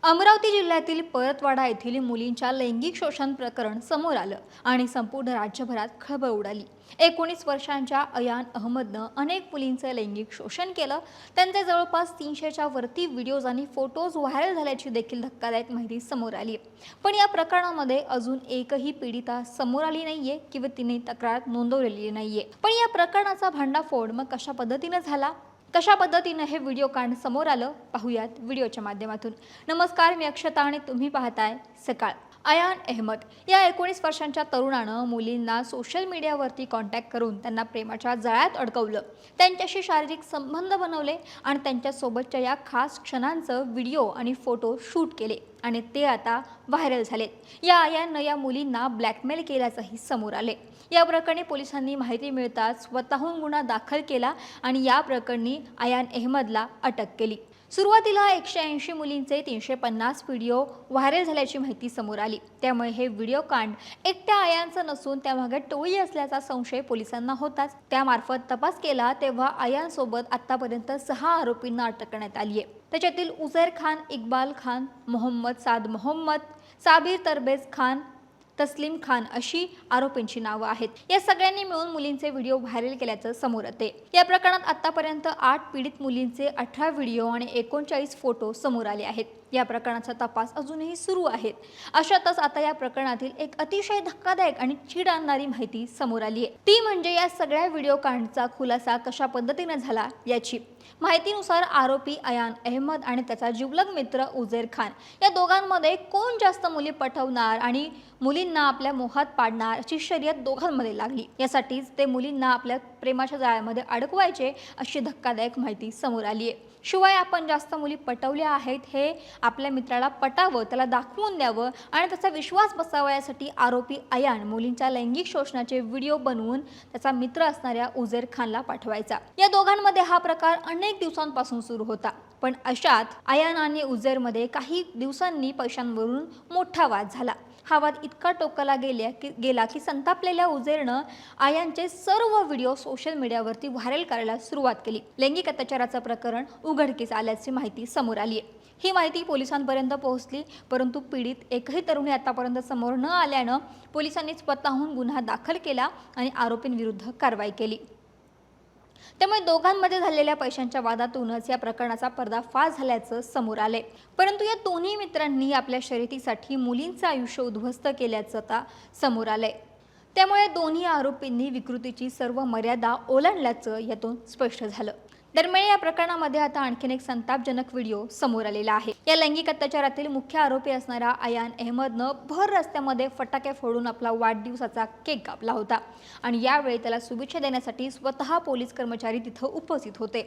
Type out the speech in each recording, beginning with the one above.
अमरावती जिल्ह्यातील परतवाडा येथील मुलींच्या लैंगिक शोषण प्रकरण समोर आलं आणि संपूर्ण राज्यभरात खळबळ उडाली। 19 वर्षांच्या अयान अहमदनं अनेक मुलींचे लैंगिक शोषण केलं। त्यांचे जवळपास 300च्या वरती व्हिडिओज आणि फोटोज व्हायरल झाल्याची देखील धक्कादायक माहिती समोर आली। पण या प्रकरणामध्ये अजून एकही पीडिता समोर आली नाहीये किंवा तिने तक्रार नोंदवलेली नाहीये। पण या प्रकरणाचा भांडाफोड मग कशा पद्धतीने झाला, कशा पद्धतीने हे व्हिडिओ कांड समोर आलं पाहूयात व्हिडिओच्या माध्यमातून। नमस्कार, मी अक्षता आणि तुम्ही पाहताय सकाळ। अयान अहमद या 19 वर्षांच्या तरुणानं मुलींना सोशल मीडियावरती कॉन्टॅक्ट करून त्यांना प्रेमाच्या जाळ्यात अडकवलं, त्यांच्याशी शारीरिक संबंध बनवले आणि त्यांच्यासोबतच्या या खास क्षणांचं व्हिडिओ आणि फोटो शूट केले आणि ते आता व्हायरल झालेत। या अयाननं या मुलींना ब्लॅकमेल केल्याचंही समोर आले। या प्रकरणी पोलिसांनी माहिती मिळताच स्वतःहून गुन्हा दाखल केला आणि या प्रकरणी अयान अहमदला अटक केली। सुरुवातीला 180 मुलींचे 350 व्हिडिओ व्हायरल झाल्याची माहिती समोर आली। त्यामुळे हे व्हिडिओ कांड एकट्या अयानचं नसून त्यामागे टोळी असल्याचा संशय पोलिसांना होताच। त्यामार्फत तपास केला तेव्हा अयानसोबत आतापर्यंत 6 आरोपींना अटक करण्यात आली आहे। त्याच्यातील उझैर खान, इक्बाल खान, मोहम्मद साद मोहम्मद, साबिर तरबेज खान, तस्लीम खान अशी आरोपींची नावं आहेत। या सगळ्यांनी मिळून मुलींचे व्हिडिओ व्हायरल केल्याचं समोर येते। या प्रकरणात आतापर्यंत 8 पीडित मुलींचे 18 व्हिडिओ आणि 39 फोटो समोर आले आहेत। या प्रकरणाचा तपास अजूनही सुरू आहे। अशातच आता या प्रकरणातील एक अतिशय धक्कादायक आणि चीड आणणारी माहिती समोर आली आहे। ती म्हणजे या सगळ्या व्हिडिओ कांडचा खुलासा कशा पद्धतीने झाला याची। माहितीनुसार आरोपी अयान अहमद आणि त्याचा जिवलग मित्र उझैर खान या दोघांमध्ये कोण जास्त मुली पटवणार आणि मुलींना आपल्या मोहात पाडणार अशी शर्यत दोघांमध्ये लागली। यासाठीच ते मुलींना आपल्या प्रेमाच्या जाळ्यामध्ये अडकवायचे अशी धक्कादायक माहिती समोर आली आहे। शिवाय आपण जास्त मुली पटवल्या आहेत हे आपल्या मित्राला पटावं, त्याला दाखवून द्यावं आणि त्याचा विश्वास बसावा यासाठी आरोपी अयान मुलींच्या लैंगिक शोषणाचे व्हिडिओ बनवून त्याचा मित्र असणाऱ्या उझैर खानला पाठवायचा। या दोघांमध्ये हा प्रकार अनेक दिवसांपासून सुरू होता। पण अशात अयान आणि उझैरमध्ये काही दिवसांनी पैशांवरून मोठा वाद झाला। हा वाद इतका टोकाला गेला की संतापलेल्या उझैरनं अयानचे सर्व व्हिडिओ सोशल मीडियावरती व्हायरल करायला सुरुवात केली। लैंगिक अत्याचाराचं प्रकरण उघडकीस आल्याची माहिती समोर आली आहे। ही माहिती पोलिसांपर्यंत पोहोचली, परंतु पीडित एकही तरुणी आतापर्यंत समोर न आल्यानं पोलिसांनी स्वतःहून गुन्हा दाखल केला आणि आरोपींविरुद्ध कारवाई केली। त्यामुळे दोघांमध्ये झालेल्या पैशांच्या वादातूनच या प्रकरणाचा पर्दाफाश झाल्याचं समोर आले। परंतु या दोन्ही मित्रांनी आपल्या शर्यतीसाठी मुलींचं आयुष्य उद्ध्वस्त केल्याचं आता समोर आलंय। त्यामुळे दोन्ही आरोपींनी विकृतीची सर्व मर्यादा ओलांडल्याचं यातून स्पष्ट झालं। दरम्यान या प्रकरणामध्ये आता आणखीन एक संतापजनक व्हिडिओ समोर आलेला आहे। या लैंगिक अत्याचारातील मुख्य आरोपी असणारा अयान अहमदनं भर रस्त्यामध्ये फटाके फोडून आपला वाढदिवसाचा केक कापला होता आणि यावेळी त्याला शुभेच्छा देण्यासाठी स्वतः पोलीस कर्मचारी तिथं उपस्थित होते।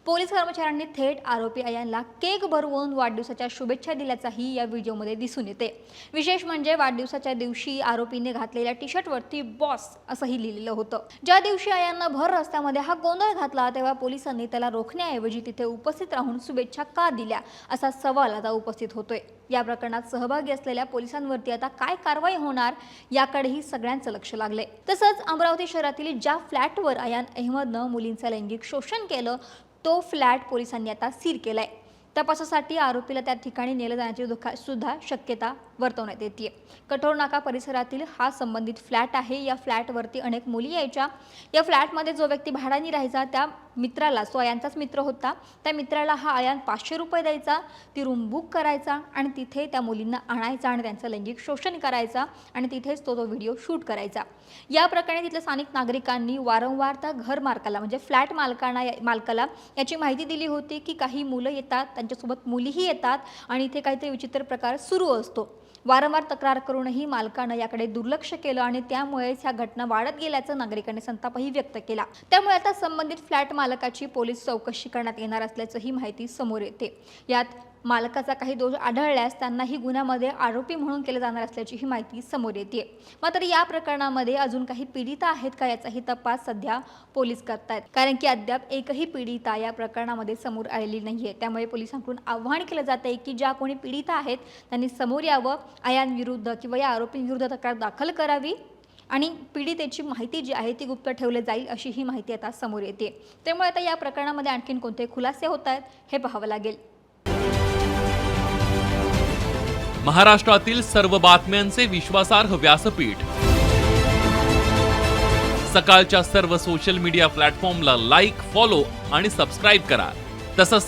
पोलीस कर्मचाऱ्यांनी थेट आरोपी अयानला केक भरवून वाढदिवसाच्या शुभेच्छा दिल्याचाही या व्हिडिओमध्ये दिसून येते। विशेष म्हणजे वाढदिवसाच्या दिवशी आरोपीने घातलेल्या टी-शर्टवरती बॉस असंही लिहिलेलं होतं। ज्या दिवशी अयाननं भर रस्त्यामध्ये हा गोंधळ घातला तेव्हा पोलिसांनी त्याला रोखण्याऐवजी तिथे उपस्थित राहून शुभेच्छा का दिल्या असा सवाल आता उपस्थित होतोय। या प्रकरणात सहभागी असलेल्या पोलिसांवरती आता काय कारवाई होणार याकडेही सगळ्यांचं लक्ष लागलंय। तसंच अमरावती शहरातील ज्या फ्लॅटवर अयान अहमदनं मुलींचं लैंगिक शोषण केलं तो फ्लॅट पोलिसांनी आता सील केलाय। तपासासाठी आरोपीला त्या ठिकाणी नेलं जाण्याची सुद्धा शक्यता वर्तवण्यात येते। कठोर नाका परिसरातील हा संबंधित फ्लॅट आहे। या फ्लॅटवरती अनेक मुली यायच्या। या फ्लॅटमध्ये जो व्यक्ती भाड्याने राहायचा त्या मित्राला, तो अयानचाच मित्र होता, त्या मित्राला हा अयान 500 रुपये द्यायचा, ती रूम बुक करायचा आणि तिथे त्या मुलींना आणायचा आणि त्यांचं लैंगिक शोषण करायचा आणि तिथेच तो व्हिडिओ शूट करायचा। या प्रकरणी तिथल्या स्थानिक नागरिकांनी वारंवार त्या घर मालकाला म्हणजे फ्लॅट मालकाला याची माहिती दिली होती की काही मुलं येतात, त्यांच्यासोबत मुलीही येतात आणि इथे काहीतरी विचित्र प्रकार सुरू असतो। वारंवार तक्रार करूनही मालकानं याकडे दुर्लक्ष केलं आणि त्यामुळेच ह्या घटना वाढत गेल्याचं नागरिकांनी संतापही व्यक्त केला। त्यामुळे आता संबंधित फ्लॅट मालकाची पोलीस चौकशी करण्यात येणार असल्याचंही माहिती समोर येते। यात मालकाचा काही दोष आढळल्यास त्यांनाही गुन्ह्यामध्ये आरोपी म्हणून केले जाणार असल्याची माहिती समोर येते। मात्र या प्रकरणामध्ये अजून काही पीडिता आहेत का याचाही तपास सध्या पोलीस करतायत, कारण की अद्याप एकही पीडिता या प्रकरणामध्ये समोर आलेली नाहीये। त्यामुळे पोलिसांकडून आव्हान केलं जाते की ज्या कोणी पीडिता आहेत त्यांनी समोर यावं, अयान विरुद्ध किंवा या आरोपींविरुद्ध तक्रार दाखल करावी आणि पीडितेची माहिती जी आहे ती गुप्त ठेवली जाईल अशी ही माहिती आता समोर येते। त्यामुळे आता या प्रकरणामध्ये आणखीन कोणते खुलासे होत आहेत हे पाहावं लागेल। महाराष्ट्रातील सर्व बातम्यांचे विश्वासार्ह व्यासपीठ. सकाळच्या सर्व सोशल मीडिया प्लॅटफॉर्मला लाईक, फॉलो आणि सबस्क्राईब करा. तसंच